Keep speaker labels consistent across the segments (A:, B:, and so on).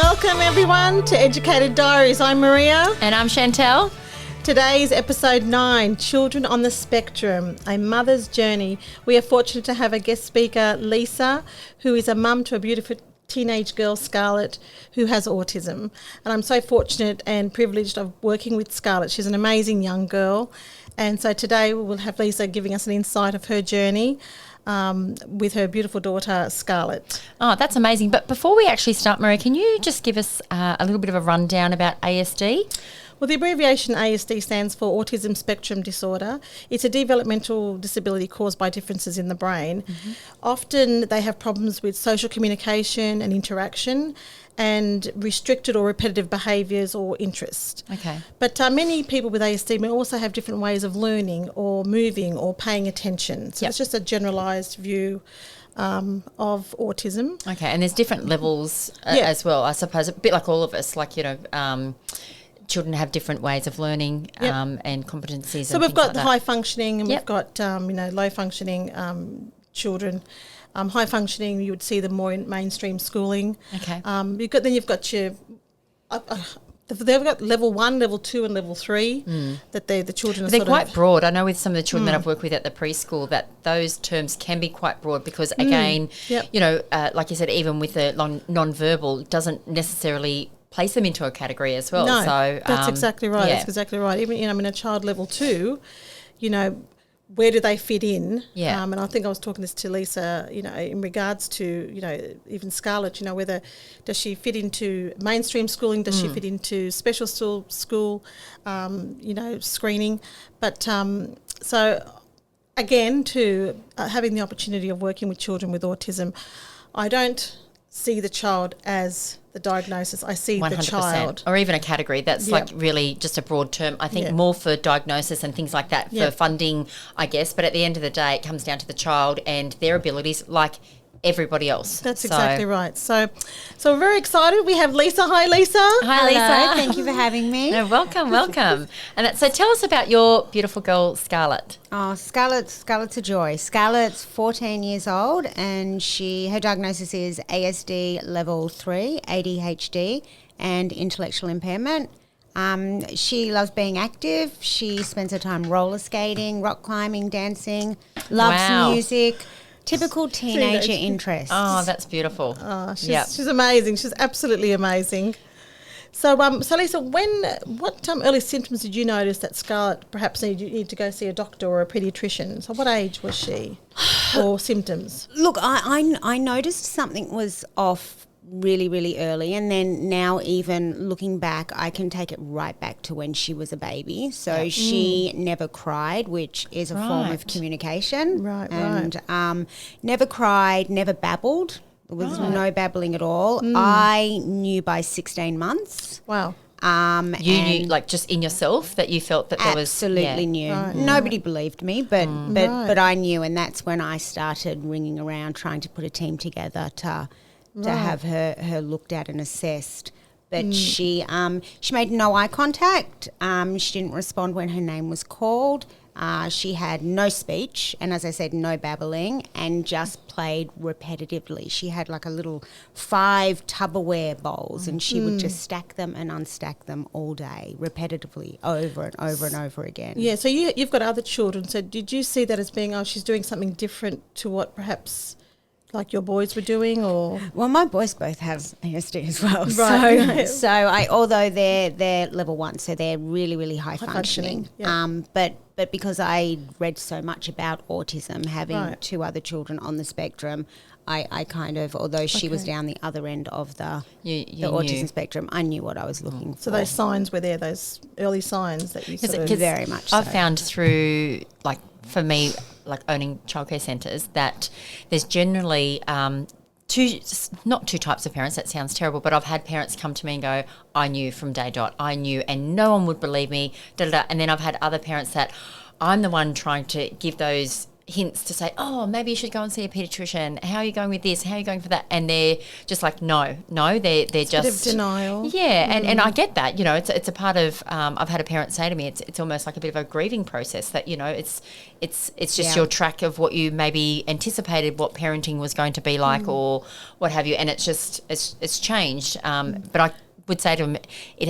A: Welcome everyone to Educator Diaries. I'm Maria.
B: And I'm Chantel.
A: Today's episode 9, Children on the Spectrum, a Mother's Journey. We are fortunate to have a guest speaker, Lisa, who is a mum to a beautiful teenage girl, Scarlett, who has autism. And I'm so fortunate and privileged of working with Scarlett. She's an amazing young girl. And so today we will have Lisa giving us an insight of her journey with her beautiful daughter, Scarlett.
B: Oh, that's amazing. But before we actually start, Maria, can you just give us a little bit of a rundown about ASD?
A: Well, the abbreviation ASD stands for Autism Spectrum Disorder. It's a developmental disability caused by differences in the brain. Mm-hmm. Often they have problems with social communication and interaction and restricted or repetitive behaviours or interest.
B: Okay.
A: But many people with ASD may also have different ways of learning or moving or paying attention. So it's just a generalised view of autism.
B: Okay, and there's different levels as well, I suppose, a bit like all of us, like, children have different ways of learning and competencies.
A: So we've got the high functioning and we've got, low functioning children. High functioning, you would see them more in mainstream schooling.
B: Okay.
A: You've got your, they've got level 1, level 2 and level 3 that the children are
B: They're quite broad. I know with some of the children that I've worked with at the preschool that those terms can be quite broad because, again, like you said, even with the non-verbal, it doesn't necessarily place them into a category as well.
A: No,
B: so
A: that's exactly right. Yeah. That's exactly right. Even, in a child level 2, where do they fit in?
B: Yeah.
A: And I think I was talking this to Lisa, in regards to, even Scarlett, whether does she fit into mainstream schooling, does she fit into special school, screening. But so again, having the opportunity of working with children with autism, I don't see the child as the diagnosis. I see 100%. The child.
B: Or even a category. That's like really just a broad term. I think more for diagnosis and things like that, for funding, I guess. But at the end of the day, it comes down to the child and their abilities like everybody else.
A: That's exactly right. So we're very excited. We have Lisa. Hi, Lisa.
B: Hi, Lisa.
C: Hello. Thank you for having me.
B: No, welcome. And so tell us about your beautiful girl, Scarlett.
C: Oh, Scarlett's a joy. Scarlett's 14 years old and her diagnosis is ASD level 3, ADHD and intellectual impairment. She loves being active. She spends her time roller skating, rock climbing, dancing, loves music. Typical teenager interests.
B: Oh, that's beautiful.
A: Oh, she's amazing. She's absolutely amazing. So Lisa, what early symptoms did you notice that Scarlett perhaps need to go see a doctor or a paediatrician? So what age was she or symptoms?
C: Look, I noticed something was off really, really early, and then now even looking back, I can take it right back to when she was a baby. So she never cried, which is a form of communication.
A: Right,
C: and never cried, never babbled. There was no babbling at all. I knew by 16 months.
A: Wow.
B: You knew, like, just in yourself that you felt that there was...
C: Absolutely knew. Right. Nobody believed me, but I knew, and that's when I started ringing around trying to put a team together to have her looked at and assessed. But she made no eye contact. She didn't respond when her name was called. She had no speech, and as I said, no babbling, and just played repetitively. She had like a little 5 Tupperware bowls, and she would just stack them and unstack them all day, repetitively, over and over and over again.
A: Yeah, so you've got other children. So did you see that as being, she's doing something different to what perhaps like your boys were doing, or?
C: Well, my boys both have ASD as well.
A: Right.
C: So although they're level 1, so they're really, really high functioning.
A: Yeah.
C: But because I read so much about autism, having 2 other children on the spectrum, I kind of, although she was down the other end of the autism spectrum, I knew what I was looking for.
A: So those signs were there, those early signs that you
C: very much.
B: I've found through, like, for me, like owning childcare centres, that there's generally not 2 types of parents. That sounds terrible, but I've had parents come to me and go, I knew from day dot, I knew, and no one would believe me, and then I've had other parents that I'm the one trying to give those hints to say, oh, maybe you should go and see a pediatrician. How are you going with this? How are you going for that? And they're just like, no, they're just
A: a bit of denial.
B: Yeah, and I get that. You know, it's a part of. I've had a parent say to me, it's almost like a bit of a grieving process that, you know, it's just your track of what you maybe anticipated what parenting was going to be like or what have you, and it's changed. But I would say to them,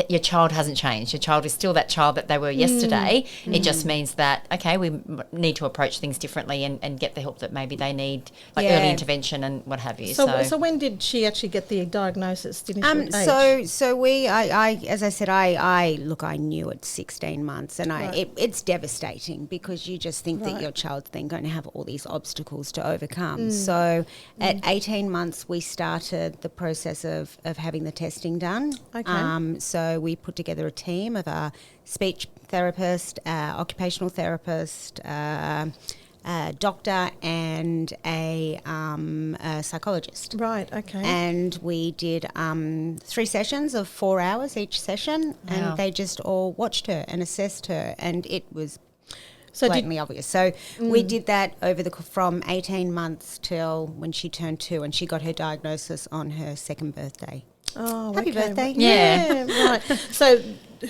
B: your child hasn't changed. Your child is still that child that they were yesterday. It just means that, okay, we need to approach things differently and get the help that maybe they need, like early intervention and what have you.
A: So when did she actually get the diagnosis? Didn't she?
C: As I said, I knew at 16 months, and it's devastating because you just think that your child's then going to have all these obstacles to overcome. So at 18 months, we started the process of having the testing done.
A: Okay.
C: So we put together a team of a speech therapist, occupational therapist, doctor, and a psychologist.
A: Right, okay.
C: And we did 3 sessions of 4 hours each session, and they just all watched her and assessed her, and it was blatantly obvious. So we did that from 18 months till when she turned 2, and she got her diagnosis on her 2nd birthday.
A: Oh,
C: happy birthday.
A: Yeah, right. So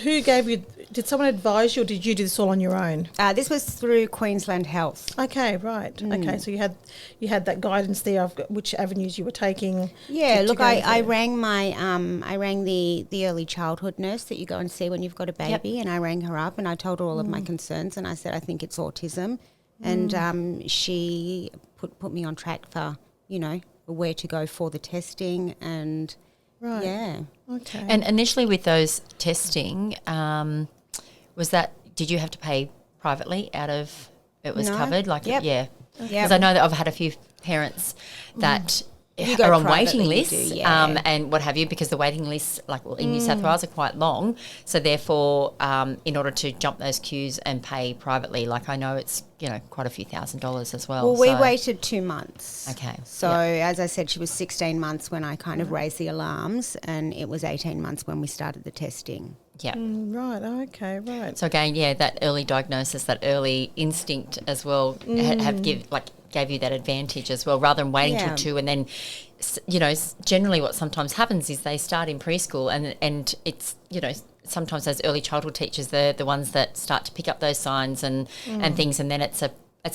A: who gave you, did someone advise you or did you do this all on your own?
C: This was through Queensland Health.
A: Okay, right. Okay, so you had that guidance there of which avenues you were taking.
C: Yeah, look, I rang I rang the early childhood nurse that you go and see when you've got a baby, and I rang her up and I told her all of my concerns, and I said, I think it's autism. And she put me on track for, you know, where to go for the testing and...
A: Right.
C: Yeah.
A: Okay.
B: And initially with those testing, did you have to pay privately out of it was covered? Like, yeah. Because I know that I've had a few parents that are on waiting lists and what have you, because the waiting lists, in New South Wales, are quite long. So therefore, in order to jump those queues and pay privately, I know it's, quite a few $1,000s as well.
C: Well, we waited 2 months.
B: Okay.
C: So as I said, she was 16 months when I kind of raised the alarms, and it was 18 months when we started the testing.
B: Yeah.
A: Right. Okay. Right.
B: So again, that early diagnosis, that early instinct as well, gave you that advantage as well, rather than waiting till 2 and then, generally what sometimes happens is they start in preschool and it's, sometimes those early childhood teachers, they're the ones that start to pick up those signs and things, and then it's a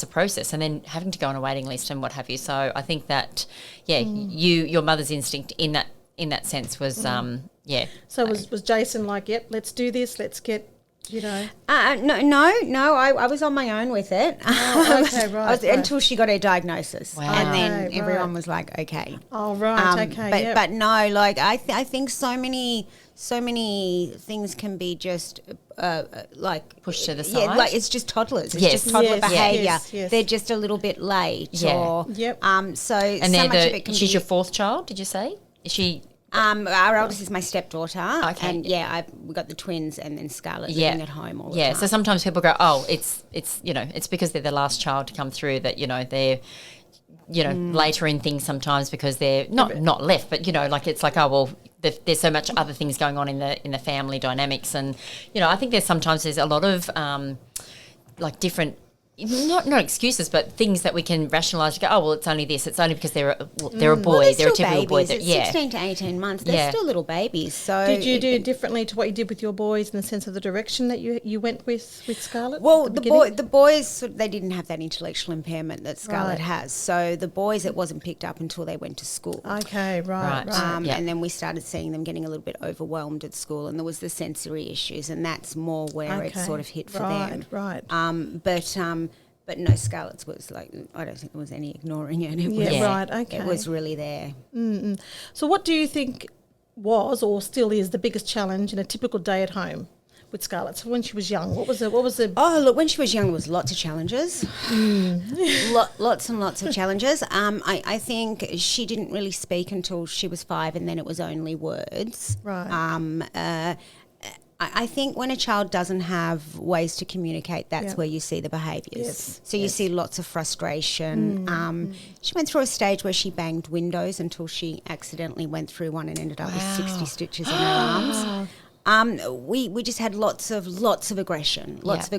B: process, and then having to go on a waiting list and what have you. So I think that, your mother's instinct in that sense was,
A: So was Jason like, yep, let's do this, let's get,
C: No, I was on my own with it.
A: Oh, okay, right,
C: until she got her diagnosis.
B: Wow.
C: And then everyone was like, okay.
A: Oh, right, okay,
C: But no, I think so many things can be just
B: pushed to the side.
C: Yeah, it's just toddlers. It's just toddler behaviour.
A: Yes.
C: They're just a little bit late.
B: Yeah.
C: Or,
A: Yep.
C: So
B: and
C: so much of it can
B: she's
C: be...
B: your 4th child, did you say? Is she...
C: our eldest is my stepdaughter.
B: Okay.
C: And we got the twins and then Scarlett living at home all the time.
B: So sometimes people go, oh, it's it's because they're the last child to come through that, they're later in things sometimes because they're not left, but it's like, oh well, there's so much other things going on in the family dynamics, and I think there's a lot of different. Not excuses, but things that we can rationalise. Go, oh well, it's only this. It's only because they're a boy. They're a typical boy.
C: At 16 to 18 months, they're still little babies. So
A: did you do differently to what you did with your boys in the sense of the direction that you went with Scarlett?
C: Well, the boys, they didn't have that intellectual impairment that Scarlett has. So the boys, it wasn't picked up until they went to school.
A: Okay, right.
C: And then we started seeing them getting a little bit overwhelmed at school, and there was the sensory issues, and that's more where it sort of hit for them.
A: Right.
C: But no, Scarlett's was I don't think there was any ignoring it. It was really there.
A: Mm-mm. So what do you think was or still is the biggest challenge in a typical day at home with Scarlett? So when she was young, what was the...
C: Oh, look, when she was young, there was lots of challenges. Lots and lots of challenges. I think she didn't really speak until she was 5, and then it was only words.
A: Right.
C: I think when a child doesn't have ways to communicate, that's where you see the behaviours.
A: Yes.
C: So you see lots of frustration. She went through a stage where she banged windows until she accidentally went through one and ended up with 60 stitches in her arms. We just had lots of aggression, lots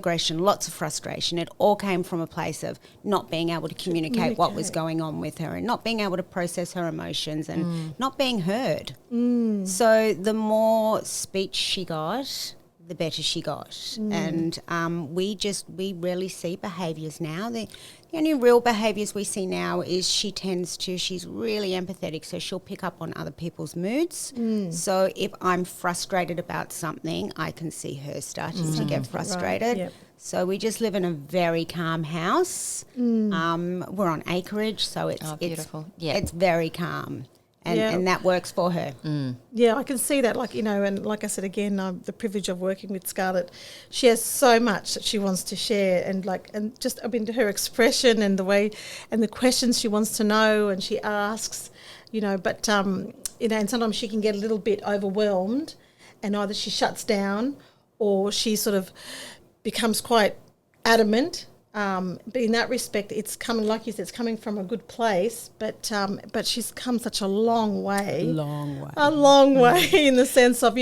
C: of frustration. It all came from a place of not being able to communicate what was going on with her and not being able to process her emotions and not being heard. So the more speech she got, the better she got. And we rarely see behaviours now. The only real behaviours we see now is she's really empathetic, so she'll pick up on other people's moods. So if I'm frustrated about something, I can see her starting to get frustrated.
A: Right. Yep.
C: So we just live in a very calm house. We're on acreage, so
B: beautiful.
C: it's very calm. And that works for her.
A: Yeah, I can see that. Like, and like I said again, the privilege of working with Scarlett, she has so much that she wants to share, and just her expression and the way and the questions she wants to know, and she asks, but and sometimes she can get a little bit overwhelmed, and either she shuts down or she sort of becomes quite adamant. But in that respect, it's coming, like you said, it's coming from a good place. But she's come such a long way. A long way in the sense of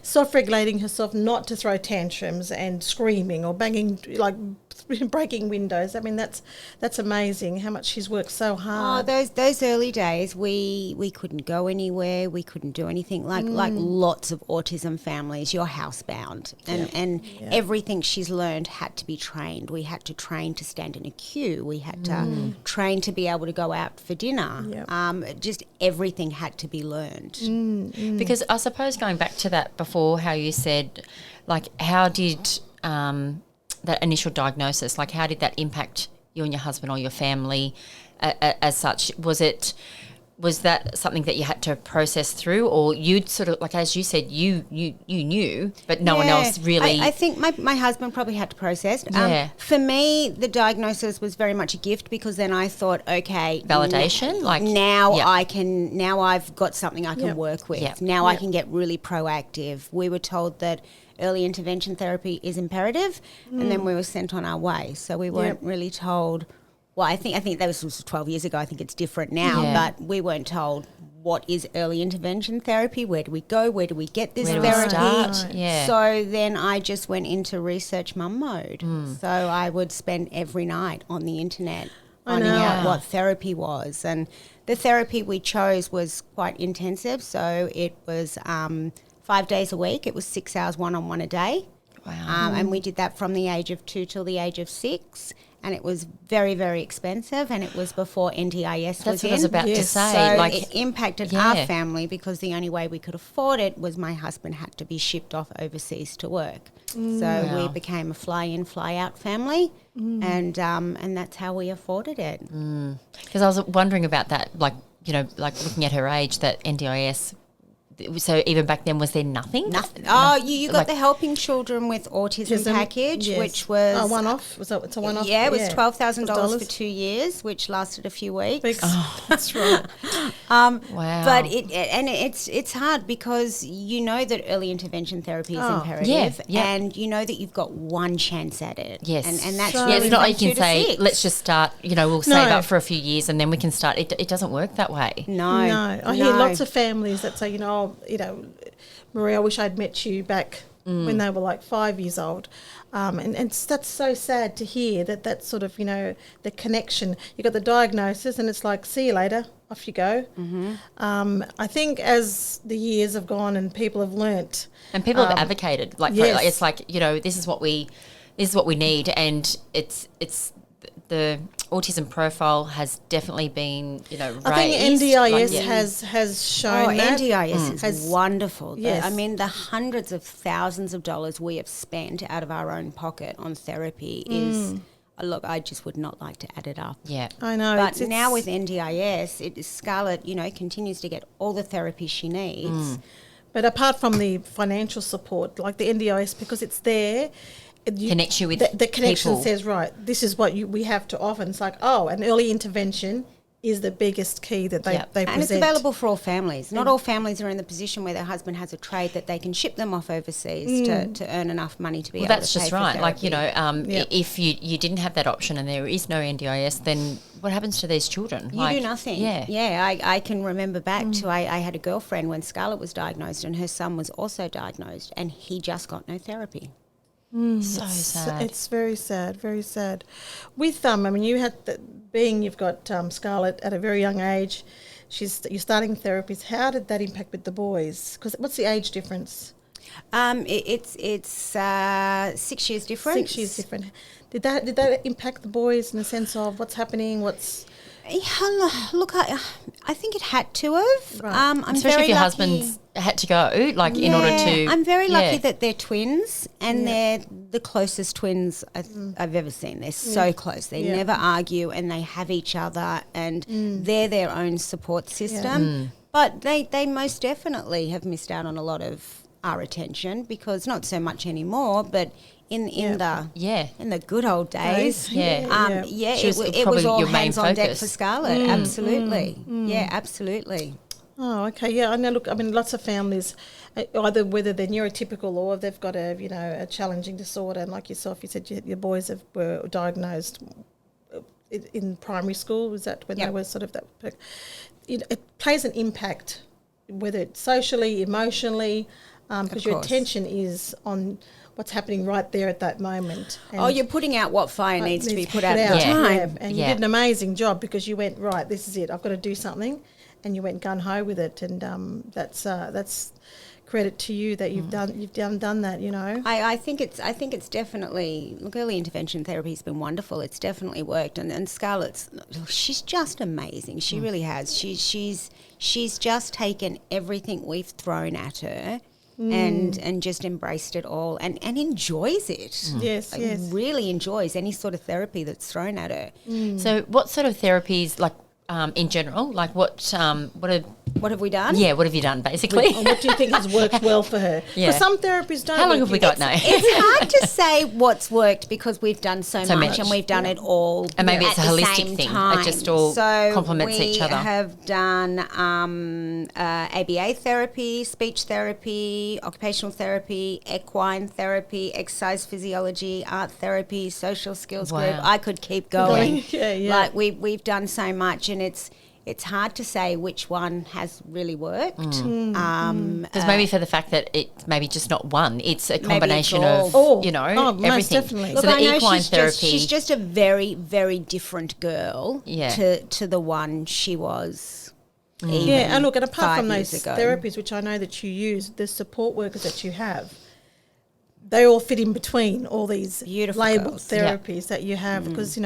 A: self-regulating herself, not to throw tantrums and screaming or banging, like breaking windows. I mean, that's amazing how much she's worked so hard.
C: Oh, those early days, we couldn't go anywhere. We couldn't do anything. Like lots of autism families, you're housebound, and everything she's learned had to be trained. We had to train to stand in a queue. We had to train to be able to go out for dinner. Just everything had to be learned.
B: Because I suppose going back to that before, how you said, like, how did that initial diagnosis, like how did that impact you and your husband or your family as such? Was that something that you had to process through, or you'd sort of, like as you said, you knew, but no one else really?
C: I think my husband probably had to process. For me, the diagnosis was very much a gift, because then I thought, okay,
B: validation,
C: now I've got something I can work with. Now I can get really proactive. We were told that early intervention therapy is imperative, and then we were sent on our way. So we weren't really told. Well, I think that was 12 years ago. I think it's different now, but we weren't told what is early intervention therapy, where do we go, where do we get this therapy. So then I just went into research mum mode. So I would spend every night on the internet finding out what therapy was. And the therapy we chose was quite intensive. So it was 5 days a week. It was 6 hours one-on-one a day.
B: Wow.
C: And we did that from the age of 2 till the age of 6. And it was very, very expensive, and it was before NDIS
B: That's
C: was in.
B: what I was about to say.
C: So it impacted our family, because the only way we could afford it was my husband had to be shipped off overseas to work. So we became a fly-in, fly-out family, and that's how we afforded it.
B: Because I was wondering about that, like looking at her age, that NDIS. So even back then, was there nothing?
C: Nothing. Oh, you got the Helping Children with Autism package, which was
A: a one-off. It's a one-off.
C: Yeah, it was $12,000 for 2 years, which lasted a few weeks.
A: That's right.
B: Wow.
C: But it's hard, because you know that early intervention therapy is imperative, and you know that you've got one chance at it.
B: Yes,
C: and that's
B: it's not like you can say,
C: 6.
B: let's just start. We'll save up for a few years and then we can start. It doesn't work that way.
C: No.
A: I hear lots of families that say, Maria, I wish I'd met you back when they were like 5 years old. And that's so sad to hear that's sort of, the connection. You got the diagnosis and it's like, see you later, off you go. I think as the years have gone and people have learnt.
B: And people have advocated, for it. Like, it's like, this is what we need, and it's the autism profile has definitely been, raised.
A: I think NDIS has shown that.
C: NDIS is wonderful.
A: Yes.
C: The hundreds of thousands of dollars we have spent out of our own pocket on therapy is, look, I just would not like to add it up.
B: Yeah.
A: I know.
C: But now with NDIS, Scarlett, continues to get all the therapy she needs.
A: But apart from the financial support, like the NDIS, because it's there,
B: connects you with
A: the connection
B: people.
A: says, right, this is what we have to offer. And it's like, an early intervention is the biggest key that they present.
C: And it's available for all families. Not all families are in the position where their husband has a trade that they can ship them off overseas to earn enough money to be able to pay for therapy.
B: That's just right. If you didn't have that option and there is no NDIS, then what happens to these children?
C: You do nothing.
B: Yeah.
C: Yeah, I can remember back to I had a girlfriend when Scarlett was diagnosed and her son was also diagnosed and he just got no therapy.
B: So sad.
A: It's very sad, very sad. With I mean, you had you've got Scarlett at a very young age. You're starting therapies. How did that impact with the boys? Because what's the age difference?
C: It's 6 years different.
A: 6 years different. Did that impact the boys in the sense of what's happening?
C: Look, I think it had to have.
A: Right.
C: I'm
B: Especially
C: very
B: if your
C: lucky.
B: husband had to go, like in order to.
C: I'm very lucky
B: Yeah.
C: that they're twins, and they're the closest twins I've ever seen. They're so close. They never argue, and they have each other, and they're their own support system. But they most definitely have missed out on a lot of our attention because not so much anymore, but in the good old days,
B: She was
C: it
B: probably
C: was all
B: your main
C: hands on deck
B: focus.
C: for Scarlett. Absolutely, yeah, absolutely.
A: Oh, okay, yeah. I know. Look, I mean, lots of families, either whether they're neurotypical or they've got a challenging disorder, and like yourself, you said your boys were diagnosed in primary school. Was that when they were sort of that? It plays an impact, whether it's socially, emotionally, because your attention is on what's happening right there at that moment. And
C: You're putting out what fire needs to be put out at
A: out.
C: the time.
A: Yeah. And you did an amazing job because you went, right, this is it, I've got to do something, and you went gung-ho with it, and that's credit to you that you've done that, you know.
C: I think it's definitely, look, early intervention therapy has been wonderful. It's definitely worked, and she's just amazing. She really has. She's just taken everything we've thrown at her and just embraced it all and enjoys it.
A: Yes,
C: Like,
A: yes.
C: really enjoys any sort of therapy that's thrown at her.
B: So, what sort of therapies, like in general, like what
C: What have we done?
B: what have you done basically?
A: And what do you think has worked well for her?
B: Yeah.
A: Because some therapists don't.
B: How long
A: work
B: have we
A: you-
B: got now?
C: It's hard to say what's worked because we've done so much
B: much.
C: and we've done it all
B: And maybe
C: at
B: it's a
C: the
B: holistic
C: same
B: thing. It
C: time.
B: just all complements each other.
C: We have done ABA therapy, speech therapy, occupational therapy, equine therapy, exercise physiology, art therapy, social skills group.
B: Wow.
C: I could keep going.
A: Yeah.
C: Like we've done so much, and it's hard to say which one has really worked.
B: Because maybe for the fact that it's maybe just not one, it's a
C: it's
B: combination of
A: all.
B: everything.
A: Most definitely.
B: So
C: Look, I
B: the
C: know
B: equine therapy.
C: she's just a very, very different girl
B: Yeah.
C: to the one she was. Even
A: Yeah, and look, and apart
C: 5
A: from
C: years
A: those
C: ago.
A: therapies, which I know that you use, the support workers that you have, they all fit in between all these
C: Beautiful
A: labelled
C: girls.
A: therapies that you have because,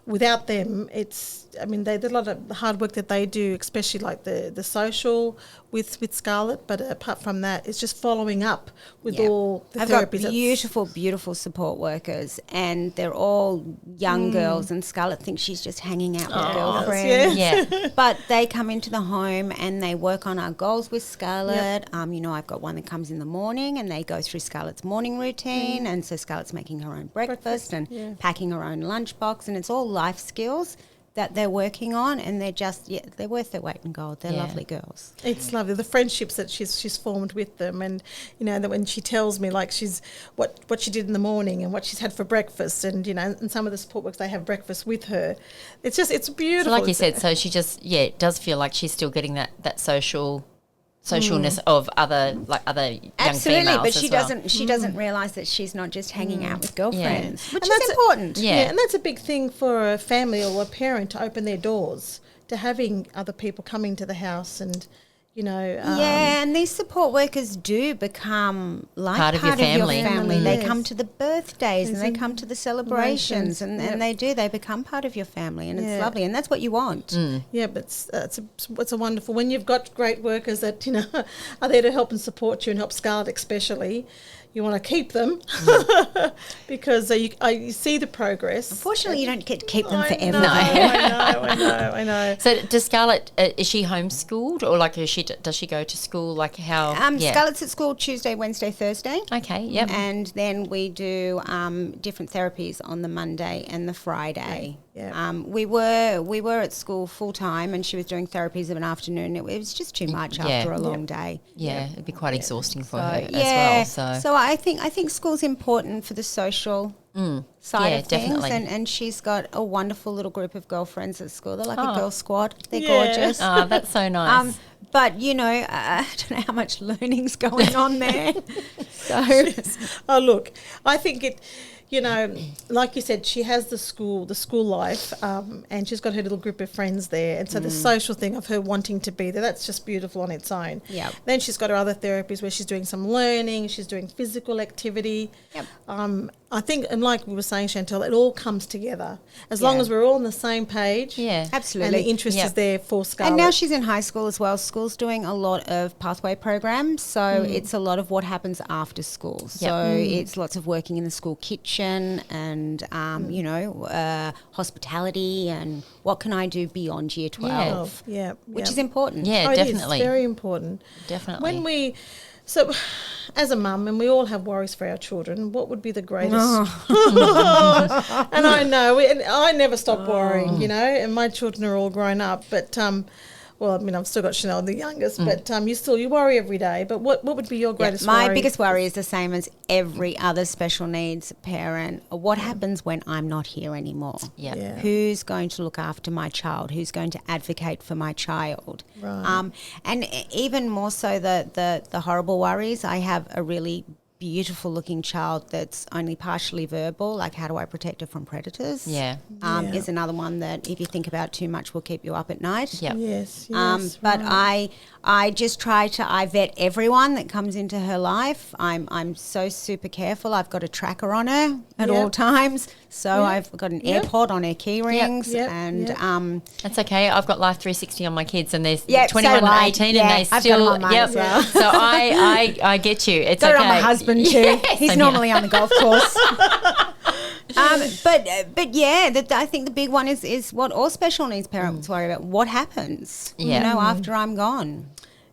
A: without them, they did a lot of the hard work that they do, especially like the social with Scarlett. But apart from that, it's just following up with all the
C: I've got
A: therapies.
C: beautiful, beautiful support workers, and they're all young girls. And Scarlett thinks she's just hanging out with girlfriends.
B: Yeah.
C: But they come into the home and they work on our goals with Scarlett. I've got one that comes in the morning and they go through Scarlett's morning routine. And so Scarlett's making her own breakfast and packing her own lunchbox, and it's all life skills that they're working on, and they're worth their weight in gold. They're lovely girls.
A: It's lovely, the friendships that she's formed with them, and that when she tells me like she's what she did in the morning and what she's had for breakfast, and and some of the support workers, they have breakfast with her. It's beautiful.
B: So like you said, so she just it does feel like she's still getting that socialness of other young
C: Absolutely,
B: females
C: but
B: as
C: she
B: well.
C: doesn't realise that she's not just hanging out with girlfriends, which
A: And
C: is
A: that's
C: important.
B: Yeah.
A: and that's a big thing for a family or a parent to open their doors to having other people coming to the house, and
C: And these support workers do become like
B: Part of your family.
C: They
A: Yes.
C: come to the birthdays and they come to the celebrations, and they become part of your family, and it's lovely, and that's what you want.
A: Yeah, but it's a wonderful when you've got great workers that are there to help and support you and help Scarlett especially. You want to keep them because you see the progress.
C: Unfortunately, you don't get to keep them forever.
A: I know.
B: So does Scarlett, is she homeschooled, or like does she go to school, like how?
C: Scarlett's at school Tuesday, Wednesday, Thursday.
B: Okay, yep.
C: And then we do different therapies on the Monday and the Friday.
A: Yeah.
C: We were at school full time, and she was doing therapies of an afternoon. It was just too much after a long day.
B: Yeah, it'd be quite exhausting for her
C: Yeah.
B: as well. So
C: I think school's important for the social side
B: Yeah,
C: of things.
B: definitely.
C: And she's got a wonderful little group of girlfriends at school. They're like a
B: Oh.
C: girl squad. They're
A: Yeah.
C: gorgeous.
B: Oh, that's so nice.
C: But, I don't know how much learning's going on there. So,
A: Oh, look, I think it, like you said, she has the school life, and she's got her little group of friends there. And so the social thing of her wanting to be there, that's just beautiful on its own.
C: Yep.
A: Then she's got her other therapies where she's doing some learning, she's doing physical activity.
C: Yep.
A: I think, and like we were saying, Chantal, it all comes together. As long as we're all on the same page.
B: Yeah.
C: absolutely.
A: And the interest is there for Scarlett.
C: And now she's in high school as well. School's doing a lot of pathway programs, so it's a lot of what happens after school. So it's lots of working in the school kitchen and, hospitality and what can I do beyond year 12, which is important.
B: Yeah,
A: Oh,
B: definitely.
A: It is very important.
B: Definitely.
A: So as a mum, and we all have worries for our children, what would be the greatest? And I know, and I never stop worrying, and my children are all grown up, but I've still got Chanel, the youngest, but you worry every day. But what would be your greatest worry?
C: My biggest worry is the same as every other special needs parent. What happens when I'm not here anymore?
B: Yeah.
A: Yeah.
C: Who's going to look after my child? Who's going to advocate for my child?
A: Right.
C: And even more so the horrible worries. I have a really beautiful looking child that's only partially verbal, like how do I protect her from predators?
B: Yeah.
C: Is another one that if you think about too much will keep you up at night.
B: Yep.
A: Yes.
C: But
A: right.
C: I just try to I vet everyone that comes into her life. I'm so super careful. I've got a tracker on her at all times. So I've got an AirPod on her key rings and
B: That's okay. I've got Life 360 on my kids, and they're
C: Yep,
B: 21
C: so
B: and 18, and they
C: I've got
B: still.
C: them on mine as well.
B: So I get you. It's
C: got
B: okay.
C: it on my husband too.
B: Yes,
C: He's
B: and
C: normally on the golf course. I think the big one is what all special needs parents worry about. What happens, after I'm gone?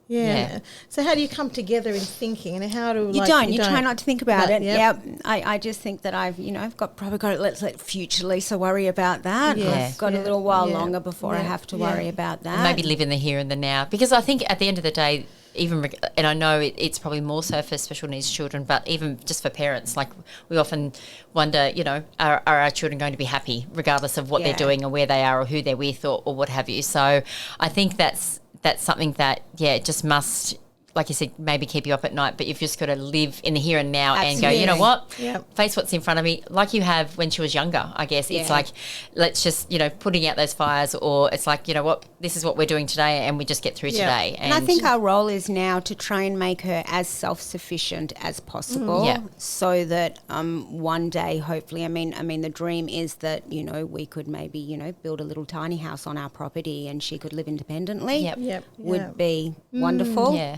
A: Yeah. So how do you come together in thinking, and how do
C: You try not to think about it.
A: Yep.
C: I just think that I've probably got to let future Lisa worry about that.
A: Yes.
C: I've got a little while longer before I have to worry about that.
B: Maybe live in the here and the now, because I think at the end of the day, and I know it's probably more so for special needs children, but even just for parents, like we often wonder, are our children going to be happy regardless of what they're doing or where they are or who they're with or what have you. So I think that's something that, it just must, like you said, maybe keep you up at night, but you've just got to live in the here and now and go, you know what, face what's in front of me, like you have when she was younger, I guess. It's like, let's just, putting out those fires, or it's like, you know what, this is what we're doing today and we just get through today.
C: And I think our role is now to try and make her as self-sufficient as possible so that one day, hopefully, I mean, the dream is that, we could maybe, build a little tiny house on our property and she could live independently. Would be wonderful.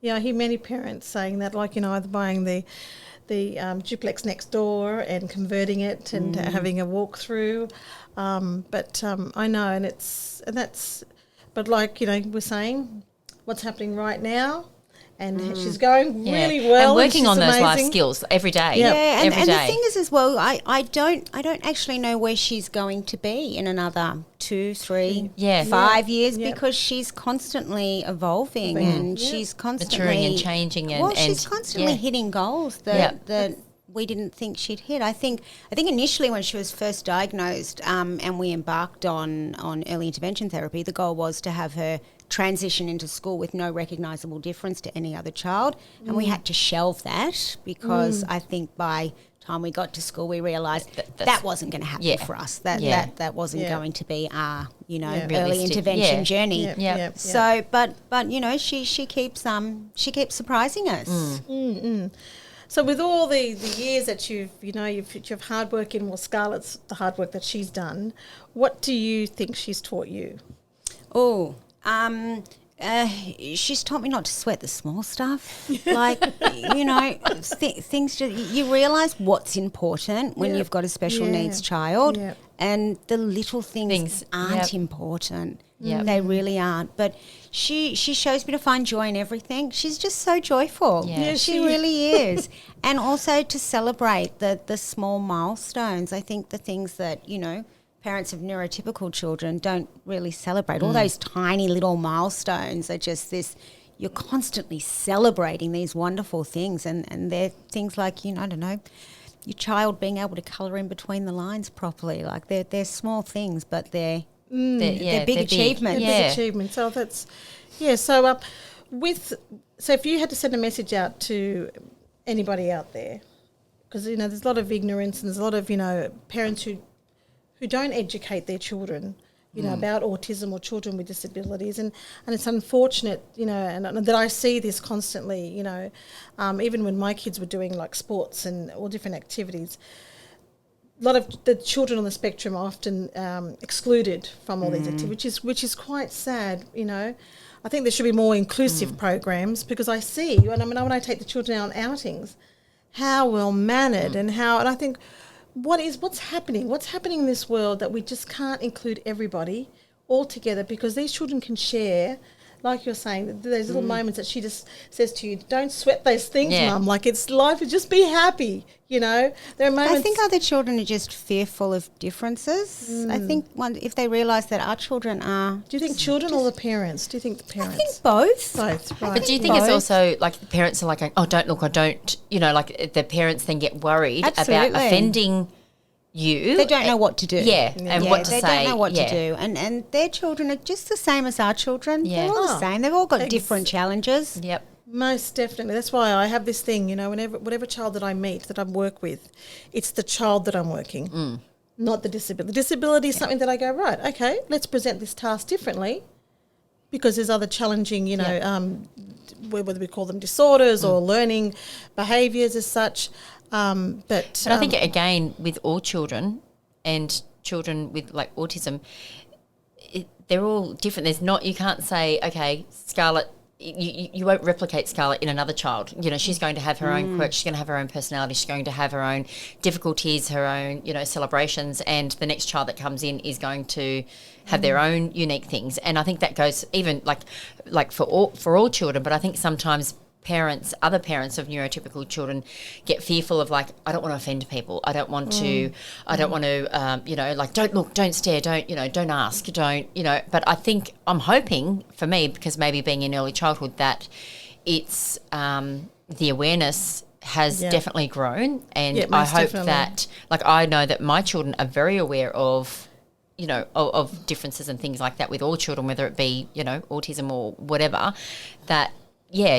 A: Yeah, I hear many parents saying that, like, either buying the duplex next door and converting it and having a walkthrough. But I know, but like, we're saying what's happening right now, and she's going really well.
B: And working on those
A: amazing
B: life skills every day.
C: And the thing is as well, I don't actually know where she's going to be in another 2, 3, 5 years because she's constantly evolving and she's constantly
B: maturing and changing
C: she's constantly hitting goals that we didn't think she'd hit. I think initially when she was first diagnosed and we embarked on early intervention therapy, the goal was to have her transition into school with no recognisable difference to any other child, and we had to shelve that because I think by time we got to school we realised that wasn't going to happen for us. That wasn't going to be our early intervention journey. So, but she keeps surprising us.
A: So with all the years that you've hard work in, Scarlett's the hard work that she's done, what do you think she's taught you?
C: She's taught me not to sweat the small stuff. Like, things you realise what's important when you've got a special needs child, and the little things aren't important. They really aren't. But she shows me to find joy in everything. She's just so joyful.
A: Yeah,
C: she really is. And also to celebrate the small milestones. I think the things that, parents of neurotypical children don't really celebrate. All those tiny little milestones are just this, you're constantly celebrating these wonderful things, and they're things like, your child being able to colour in between the lines properly. Like they're small things, but they're big achievements.
A: Big achievements. So that's So so if you had to send a message out to anybody out there, because there's a lot of ignorance and there's a lot of parents who don't educate their children. About autism or children with disabilities, and it's unfortunate, and that I see this constantly, even when my kids were doing like sports and all different activities, a lot of the children on the spectrum are often excluded from all these activities, which is quite sad, I think there should be more inclusive programs, because I see, when I take the children out on outings, how well mannered and I think, what's happening in this world that we just can't include everybody all together, because these children can share, like you're saying, those little moments that she just says to you, don't sweat those things, Mum, like it's life, just be happy, there are moments.
C: I think other children are just fearful of differences. I think if they realise that our children are...
A: Do you think children or the parents? Do you think the parents?
C: I think both.
A: Both, right.
B: But do you think it's also like the parents are like, oh, don't look, or don't, like the parents then get worried about offending you.
C: They don't know what to do.
B: And what to say.
C: They don't know what to do. And their children are just the same as our children.
B: Yeah.
C: They're all the same. They've all got different challenges.
B: Yep.
A: Most definitely. That's why I have this thing, whatever child that I meet, that I work with, it's the child that I'm working, not the disability. Disability is something that I go, right, okay, let's present this task differently, because there's other challenging, whether we call them disorders or learning behaviours as such. But
B: I think, again, with all children and children with like autism, they're all different. You can't say, okay, Scarlett, you won't replicate Scarlett in another child. She's going to have her own quirks, she's going to have her own personality, she's going to have her own difficulties, her own, celebrations, and the next child that comes in is going to have their own unique things. And I think that goes even like for all children, but I think sometimes other parents of neurotypical children get fearful of, like, I don't want to offend people. I don't want to, like, don't look, don't stare, don't ask, But I think, I'm hoping for me, because maybe being in early childhood, that it's the awareness has definitely grown. And I hope that, like, I know that my children are very aware of, of differences and things like that with all children, whether it be, autism or whatever, that,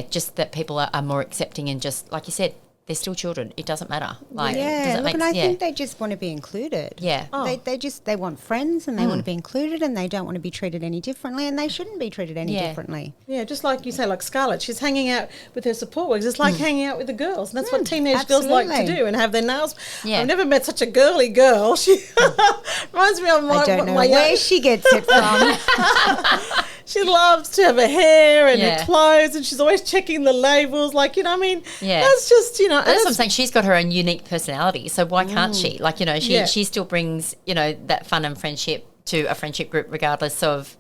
B: just that people are more accepting, and just, like you said, they're still children. It doesn't matter. Like,
C: I think they just want to be included.
B: Yeah.
C: They want friends, and they want to be included, and they don't want to be treated any differently, and they shouldn't be treated any differently.
A: Yeah, just like you say, like Scarlett, she's hanging out with her support workers. It's like hanging out with the girls, and that's what teenage girls like to do, and have their nails. Yeah. I've never met such a girly girl. She reminds me of
C: I don't know where she gets it from.
A: She loves to have her hair and her clothes, and she's always checking the labels. Like, that's just,
B: That's what I'm saying. She's got her own unique personality, so why can't she? Like, she still brings, that fun and friendship to a friendship group, regardless of,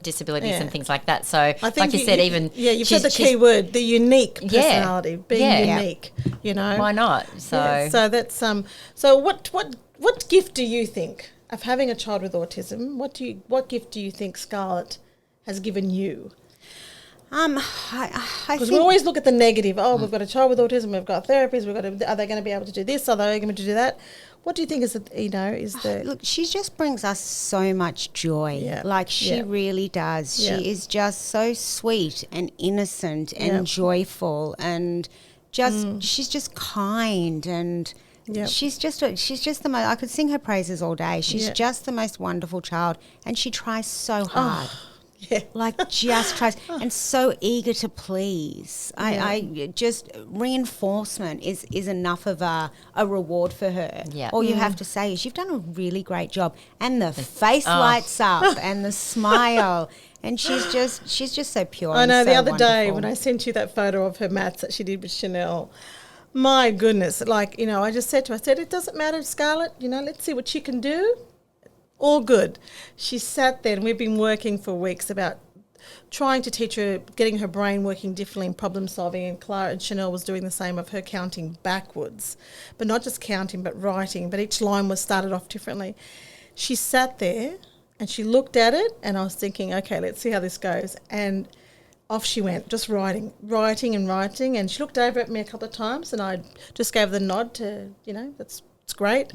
B: disabilities and things like that. So, I think, like you said,
A: you've said the key word, the unique personality, being unique.
B: Why not? So,
A: so that's So, what gift do you think of having a child with autism? What gift do you think Scarlett has given you? Because we always look at the negative. Oh, we've got a child with autism. We've got therapists. Are they going to be able to do this? Are they going to do that? What do you think is the?
C: Look, she just brings us so much joy. Yeah. Like, she really does. Yeah. She is just so sweet and innocent and joyful, and just she's just kind, and she's just the most. I could sing her praises all day. She's just the most wonderful child, and she tries so hard. Like, just tries, and so eager to please. I just, reinforcement is enough of a reward for her. Yeah. All you have to say is, you've done a really great job, and the face lights up, and the smile, and she's just so pure. I know. And so the other day
A: when I sent you that photo of her maths that she did with Chanel, my goodness, like, I just said to her, it doesn't matter, Scarlett, let's see what she can do. All good. She sat there, and we've been working for weeks about trying to teach her, getting her brain working differently in problem solving, and Clara and Chanel was doing the same, of her counting backwards, but not just counting, but writing, but each line was started off differently. She sat there and she looked at it, and I was thinking, okay, let's see how this goes. And off she went, just writing. And she looked over at me a couple of times and I just gave the nod to, it's great.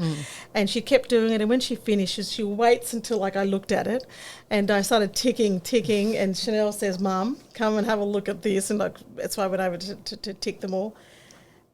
A: And she kept doing it. And when she finishes, she waits until I looked at it and I started ticking. And Chanel says, Mum, come and have a look at this. And that's why I went over to tick them all.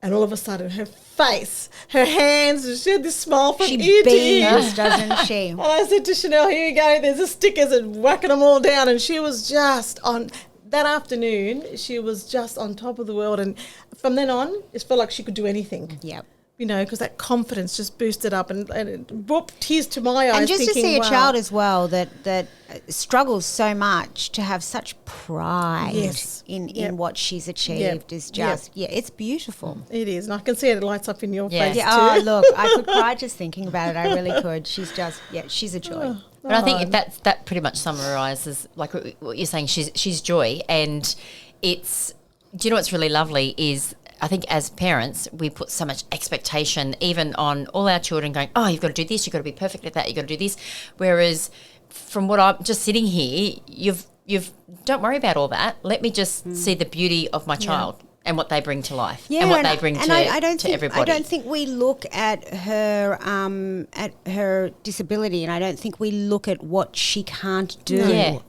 A: And all of a sudden, her face, her hands, she had this smile from ear to ear.
C: Doesn't she?
A: And I said to Chanel, here you go, there's the stickers, and whacking them all down. And she was just on, that afternoon, she was just on top of the world. And from then on, it felt like she could do anything.
C: Yep.
A: Because that confidence just boosted up and it brought tears to my eyes.
C: And just
A: thinking,
C: to see a
A: wow.
C: child as well that struggles so much, to have such pride in what she's achieved is just, it's beautiful.
A: It is. And I can see it lights up in your face too.
C: Oh, look, I could cry just thinking about it. I really could. She's just, she's a joy.
B: But I think that pretty much summarises like what you're saying. She's joy, and it's. Do you know what's really lovely is I think as parents we put so much expectation even on all our children, going, oh, you've got to do this, you've got to be perfect at that, you've got to do this. Whereas from what I'm just sitting here, you've don't worry about all that. Let me just see the beauty of my child. And what they bring to life, and what they bring to everybody.
C: I don't think we look at her disability, and I don't think we look at what she can't do.
B: Yeah.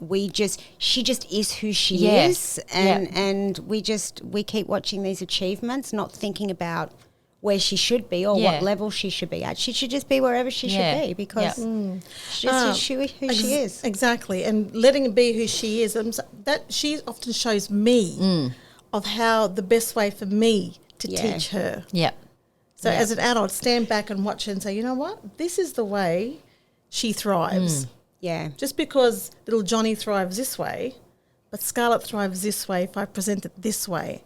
C: She just is who she is, and we keep watching these achievements, not thinking about where she should be or what level she should be at. She should just be wherever she should be, because she's just who she is.
A: Exactly, and letting her be who she is. That she often shows me. Of how the best way for me to teach her.
B: Yeah.
A: So as an adult, stand back and watch her and say, you know what? This is the way she thrives.
C: Yeah.
A: Just because little Johnny thrives this way, but Scarlett thrives this way if I present it this way.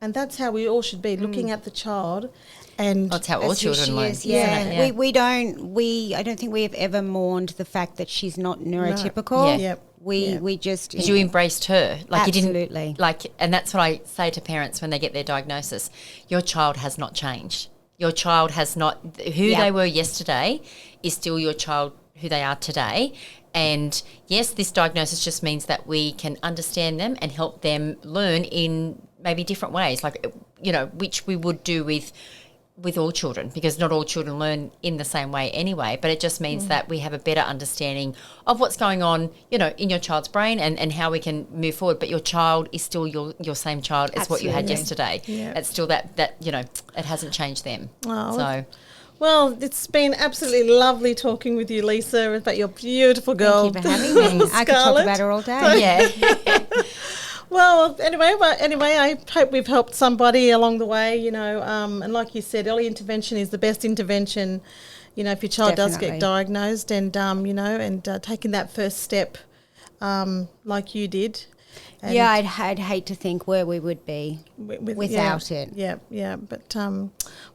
A: And that's how we all should be, looking at the child. And
B: that's how all children learn.
C: Yeah. I don't think we have ever mourned the fact that she's not neurotypical.
A: No.
C: We just...
B: Because you embraced her.
C: Absolutely.
B: You didn't... and that's what I say to parents when they get their diagnosis. Your child has not changed. Your child has not... Who they were yesterday is still your child who they are today. And yes, this diagnosis just means that we can understand them and help them learn in maybe different ways, which we would do with all children, because not all children learn in the same way anyway, but it just means that we have a better understanding of what's going on, in your child's brain and how we can move forward. But your child is still your same child as what you had yesterday. Yeah. It's still that it hasn't changed them.
A: Oh, well, it's been absolutely lovely talking with you, Lisa, about your beautiful girl.
C: Thank you for having me. I could talk about her all day.
B: Yeah.
A: Well, anyway, I hope we've helped somebody along the way, and like you said, early intervention is the best intervention, if your child does get diagnosed, and, taking that first step like you did. And
C: I'd hate to think where we would be without it.
A: Yeah. But,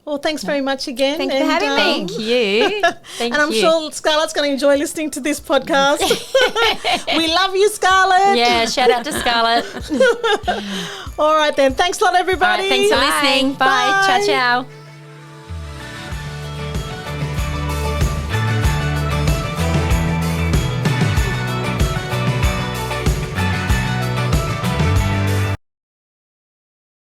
A: well, thanks very much again.
C: Thanks for having me.
B: Thank you.
A: And I'm sure Scarlett's going to enjoy listening to this podcast. We love you, Scarlett.
B: Yeah, shout out to Scarlett.
A: All right, then. Thanks a lot, everybody.
B: All right, thanks for listening. Bye. Ciao, ciao.